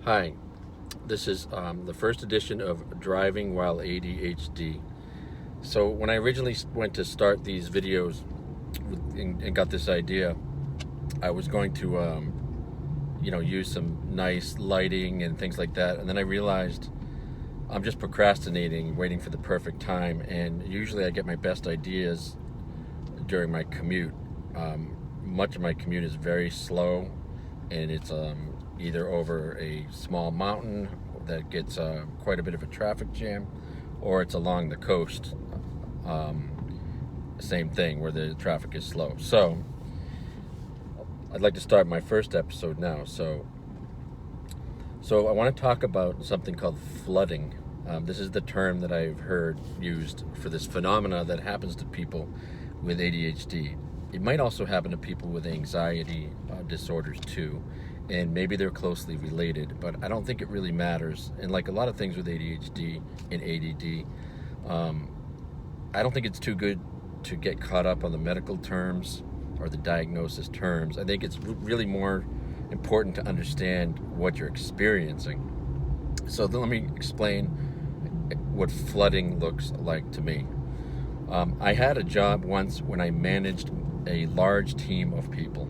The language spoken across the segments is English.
Hi, this is the first edition of Driving While ADHD. So when I originally went to start these videos and got this idea, I was going to, use some nice lighting and things like that. And then I realized I'm just procrastinating, waiting for the perfect time. And usually I get my best ideas during my commute. Much of my commute is very slow, and it's either over a small mountain that gets quite a bit of a traffic jam, or it's along the coast. Same thing, where the traffic is slow. So I'd like to start my first episode now. So I want to talk about something called flooding. This is the term that I've heard used for this phenomena that happens to people with ADHD. It might also happen to people with anxiety disorders too, and maybe they're closely related, but I don't think it really matters. And like a lot of things with ADHD and ADD, I don't think it's too good to get caught up on the medical terms or the diagnosis terms. I think it's really more important to understand what you're experiencing. So then let me explain what flooding looks like to me. I had a job once when I managed a large team of people.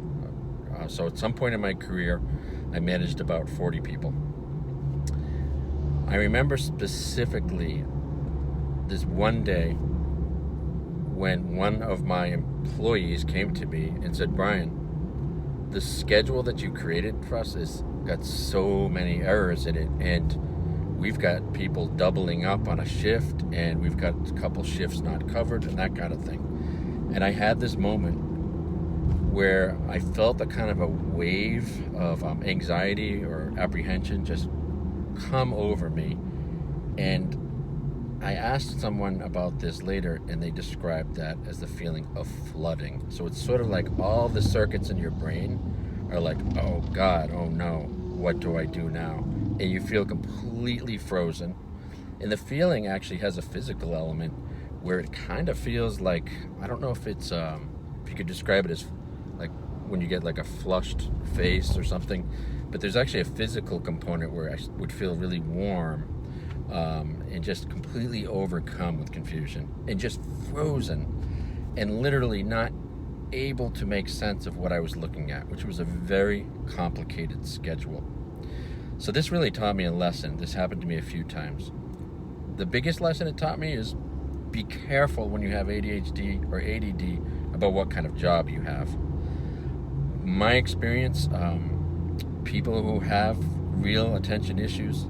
So at some point in my career, I managed about 40 people. I remember specifically this one day when one of my employees came to me and said, "Brian, the schedule that you created for us has got so many errors in it, and we've got people doubling up on a shift, and we've got a couple shifts not covered," and that kind of thing. And I had this moment where I felt a kind of a wave of anxiety or apprehension just come over me. And I asked someone about this later, and they described that as the feeling of flooding. So it's sort of like all the circuits in your brain are like, "Oh God, oh no, what do I do now?" And you feel completely frozen. And the feeling actually has a physical element where it kind of feels like, I don't know if it's, if you could describe it as like when you get like a flushed face or something, but there's actually a physical component where I would feel really warm and just completely overcome with confusion and just frozen and literally not able to make sense of what I was looking at, which was a very complicated schedule. So this really taught me a lesson. This happened to me a few times. The biggest lesson it taught me is be careful when you have ADHD or ADD about what kind of job you have. My experience, people who have real attention issues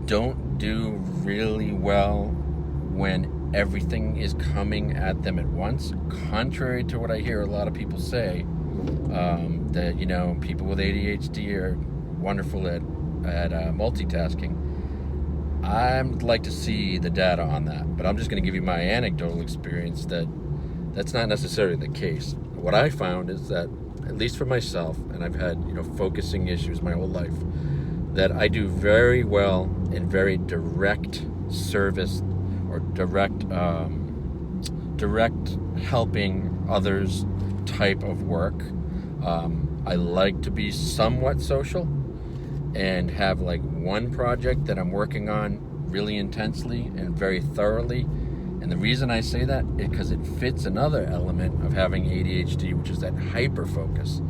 don't do really well when everything is coming at them at once, contrary to what I hear a lot of people say, that, people with ADHD are wonderful at multitasking. I'd like to see the data on that, but I'm just going to give you my anecdotal experience that's not necessarily the case. What I found is that, at least for myself, and I've had focusing issues my whole life, that I do very well in very direct service or direct helping others type of work. I like to be somewhat social and have like one project that I'm working on really intensely and very thoroughly. And the reason I say that is because it fits another element of having ADHD, which is that hyper focus.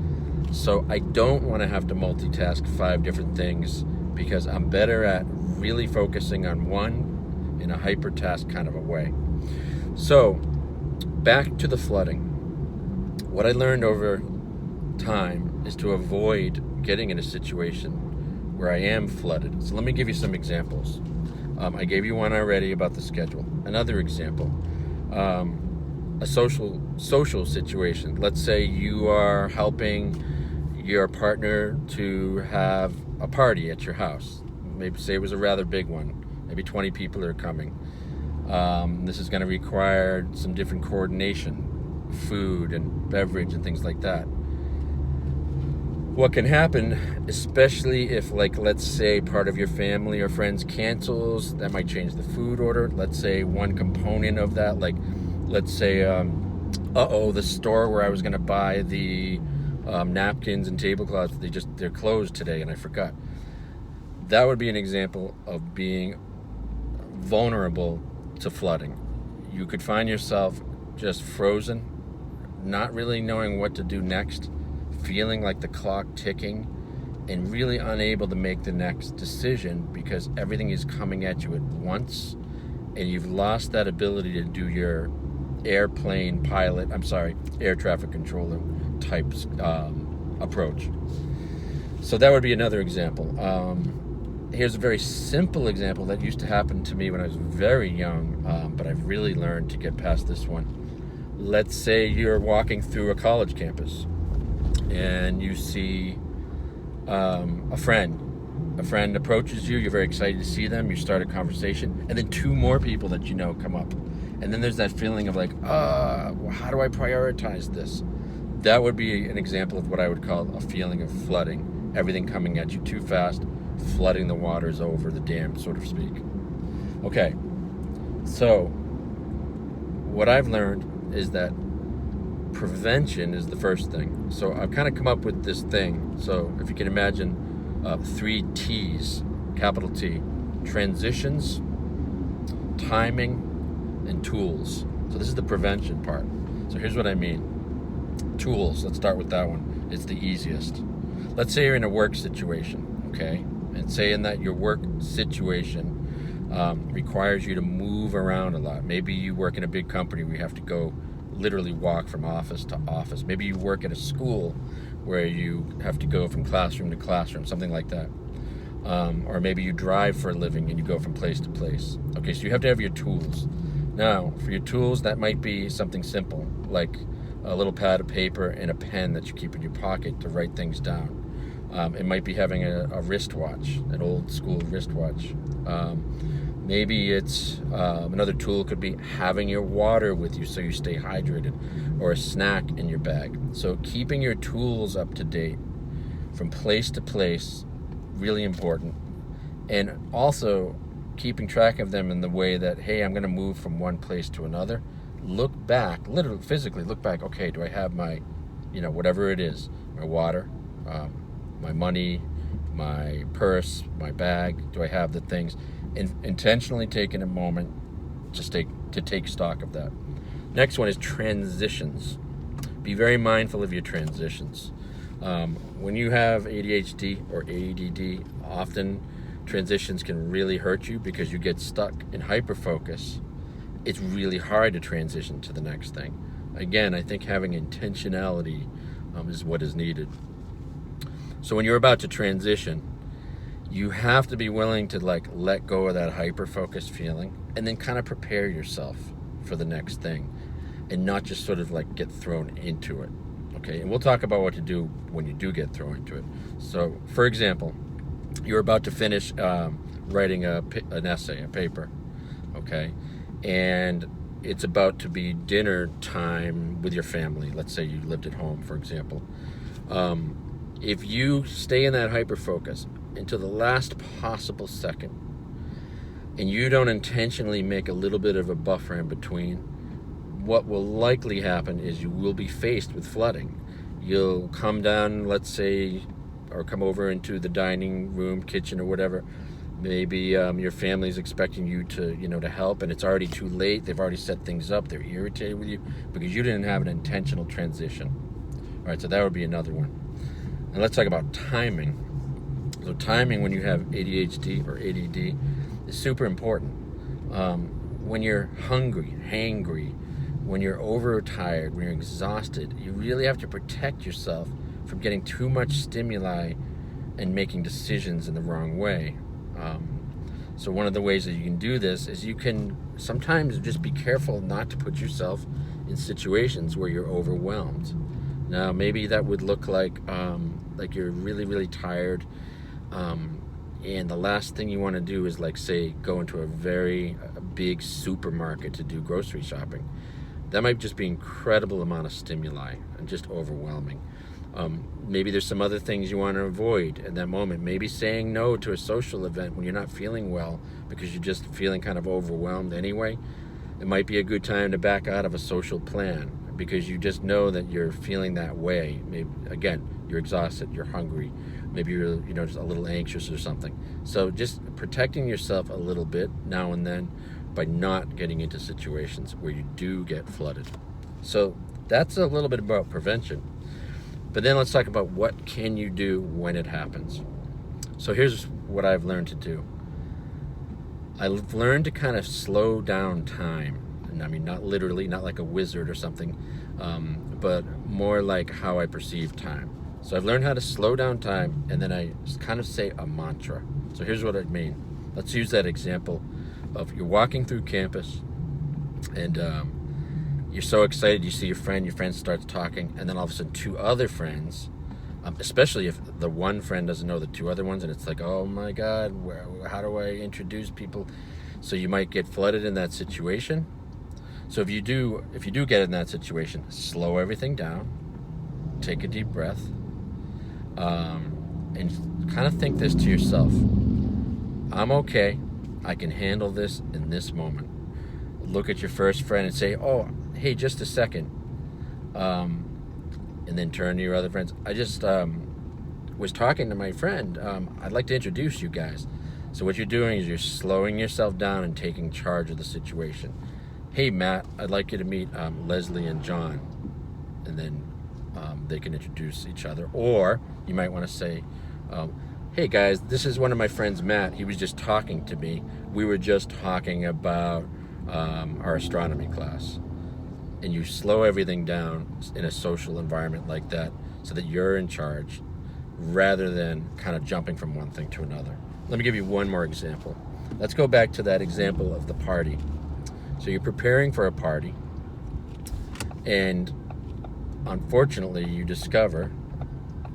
So I don't want to have to multitask 5 different things, because I'm better at really focusing on one in a hyper task kind of a way. So back to the flooding. What I learned over time is to avoid getting in a situation where I am flooded. So let me give you some examples. I gave you one already about the schedule. Another example, a social situation. Let's say you are helping your partner to have a party at your house. Maybe say it was a rather big one. Maybe 20 people are coming. This is going to require some different coordination, food and beverage and things like that. What can happen, especially if, like, let's say part of your family or friends cancels, that might change the food order. Let's say one component of that, like, let's say, the store where I was going to buy the napkins and tablecloths, they're closed today and I forgot. that would be an example of being vulnerable to flooding. You could find yourself just frozen, not really knowing what to do next, feeling like the clock ticking, and really unable to make the next decision because everything is coming at you at once, and you've lost that ability to do your air traffic controller types approach. So that would be another example. Here's a very simple example that used to happen to me when I was very young, but I've really learned to get past this one. Let's say you're walking through a college campus and you see a friend approaches you. You're very excited to see them. You start a conversation, and then two more people that you know come up, and then there's that feeling of like, how do I prioritize this? That would be an example of what I would call a feeling of flooding. Everything coming at you too fast, flooding the waters over the dam, so to speak. Okay, so what I've learned is that prevention is the first thing. So I've kind of come up with this thing. So if you can imagine 3 T's, capital T: transitions, timing, and tools. So this is the prevention part. So here's what I mean. Tools, let's start with that one. It's the easiest. Let's say you're in a work situation, okay? And saying that your work situation requires you to move around a lot. Maybe you work in a big company where you have to go literally walk from office to office. Maybe you work at a school where you have to go from classroom to classroom, something like that. Or maybe you drive for a living and you go from place to place. Okay, so you have to have your tools. Now, for your tools, that might be something simple, like a little pad of paper and a pen that you keep in your pocket to write things down. It might be having a wristwatch, an old school wristwatch. Maybe it's another tool could be having your water with you so you stay hydrated, or a snack in your bag. So keeping your tools up to date from place to place, really important. And also keeping track of them in the way that, hey, I'm going to move from one place to another. Look back, literally, physically look back. Okay, do I have my, whatever it is, my water, my money, my purse, my bag? Do I have the things? Intentionally taking a moment to take stock of that. Next one is transitions. Be very mindful of your transitions. When you have ADHD or ADD, often transitions can really hurt you because you get stuck in hyperfocus. It's really hard to transition to the next thing. Again, I think having intentionality is what is needed. So when you're about to transition, you have to be willing to let go of that hyper-focused feeling and then kind of prepare yourself for the next thing and not just sort of get thrown into it. Okay, and we'll talk about what to do when you do get thrown into it. So, for example, you're about to finish writing an essay, a paper, okay? And it's about to be dinner time with your family. Let's say you lived at home, for example. If you stay in that hyper-focus until the last possible second, and you don't intentionally make a little bit of a buffer in between, what will likely happen is you will be faced with flooding. You'll come down, let's say, or come over into the dining room, kitchen, or whatever. Maybe your family's expecting you to help, and it's already too late. They've already set things up. They're irritated with you because you didn't have an intentional transition. All right, so that would be another one. And let's talk about timing. So timing when you have ADHD or ADD is super important. When you're hungry, hangry, when you're overtired, when you're exhausted, you really have to protect yourself from getting too much stimuli and making decisions in the wrong way. So one of the ways that you can do this is you can sometimes just be careful not to put yourself in situations where you're overwhelmed. Now, maybe that would look like you're really, really tired, and the last thing you want to do is, say, go into a very big supermarket to do grocery shopping. That might just be an incredible amount of stimuli and just overwhelming. Maybe there's some other things you want to avoid at that moment. Maybe saying no to a social event when you're not feeling well because you're just feeling kind of overwhelmed anyway. It might be a good time to back out of a social plan because you just know that you're feeling that way. Maybe, again, you're exhausted, you're hungry, maybe you're, just a little anxious or something. So just protecting yourself a little bit now and then by not getting into situations where you do get flooded. So that's a little bit about prevention. But then let's talk about what can you do when it happens. So here's what I've learned to do. I've learned to kind of slow down time. And I mean, not literally, not like a wizard or something, but more like how I perceive time. So I've learned how to slow down time, and then I kind of say a mantra. So here's what I mean. Let's use that example of you're walking through campus, and you're so excited, you see your friend starts talking, and then all of a sudden two other friends, especially if the one friend doesn't know the two other ones, and it's like, oh my God, how do I introduce people? So you might get flooded in that situation. So if you do get in that situation, slow everything down, take a deep breath, and kind of think this to yourself. I'm okay. I can handle this in this moment. Look at your first friend and say, oh, hey, just a second. And then turn to your other friends. I just was talking to my friend. I'd like to introduce you guys. So what you're doing is you're slowing yourself down and taking charge of the situation. Hey, Matt, I'd like you to meet Leslie and John. And then they can introduce each other. Or you might want to say, hey, guys, this is one of my friends, Matt. He was just talking to me. We were just talking about our astronomy class. And you slow everything down in a social environment like that so that you're in charge rather than kind of jumping from one thing to another. Let me give you one more example. Let's go back to that example of the party. So you're preparing for a party, and unfortunately you discover,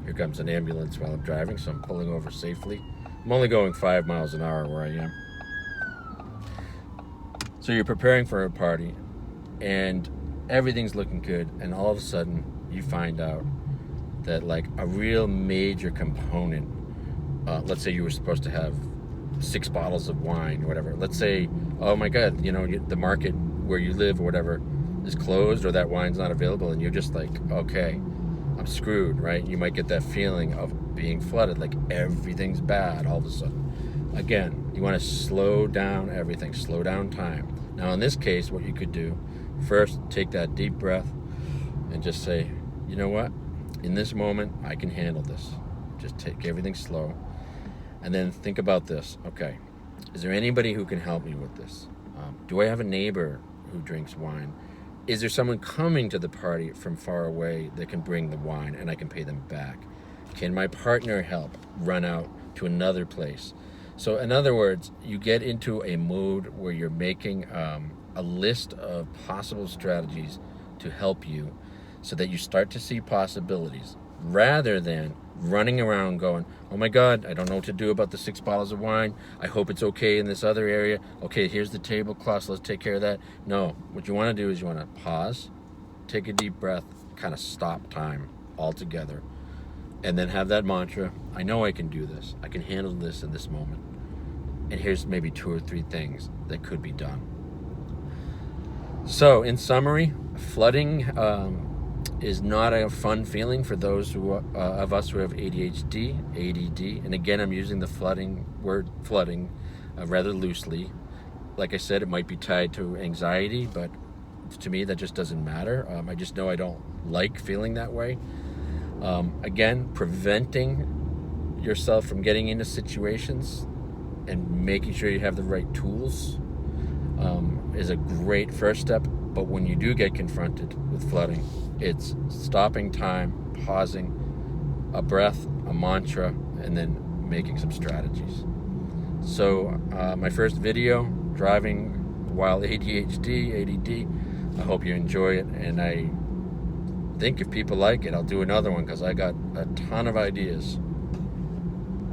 here comes an ambulance while I'm driving, so I'm pulling over safely. I'm only going 5 miles an hour where I am. So you're preparing for a party, and everything's looking good, and all of a sudden you find out that like a real major component, let's say you were supposed to have 6 bottles of wine or whatever. Let's say, oh my God, the market where you live or whatever is closed, or that wine's not available, and you're just like, okay, I'm screwed, right? You might get that feeling of being flooded, like everything's bad all of a sudden. Again, you want to slow down everything, slow down time. Now in this case, what you could do, first take that deep breath and just say, you know what? In this moment, I can handle this. Just take everything slow. And then think about this. Okay, is there anybody who can help me with this? Do I have a neighbor who drinks wine? Is there someone coming to the party from far away that can bring the wine and I can pay them back? Can my partner help run out to another place? So in other words, you get into a mood where you're making a list of possible strategies to help you so that you start to see possibilities rather than running around going, oh my God, I don't know what to do about the 6 bottles of wine. I hope it's okay in this other area. Okay, here's the tablecloth. Let's take care of that. No, what you want to do is you want to pause, take a deep breath, kind of stop time altogether, and then have that mantra, I know I can do this. I can handle this in this moment. And here's maybe 2 or 3 things that could be done. So in summary, flooding is not a fun feeling for those of us who have ADHD, ADD, and again, I'm using the word flooding rather loosely. Like I said, it might be tied to anxiety, but to me, that just doesn't matter. I just know I don't like feeling that way. Again, preventing yourself from getting into situations and making sure you have the right tools is a great first step. But when you do get confronted with flooding, it's stopping time, pausing, a breath, a mantra, and then making some strategies. So my first video, driving while ADHD, ADD, I hope you enjoy it. And I think if people like it, I'll do another one because I got a ton of ideas.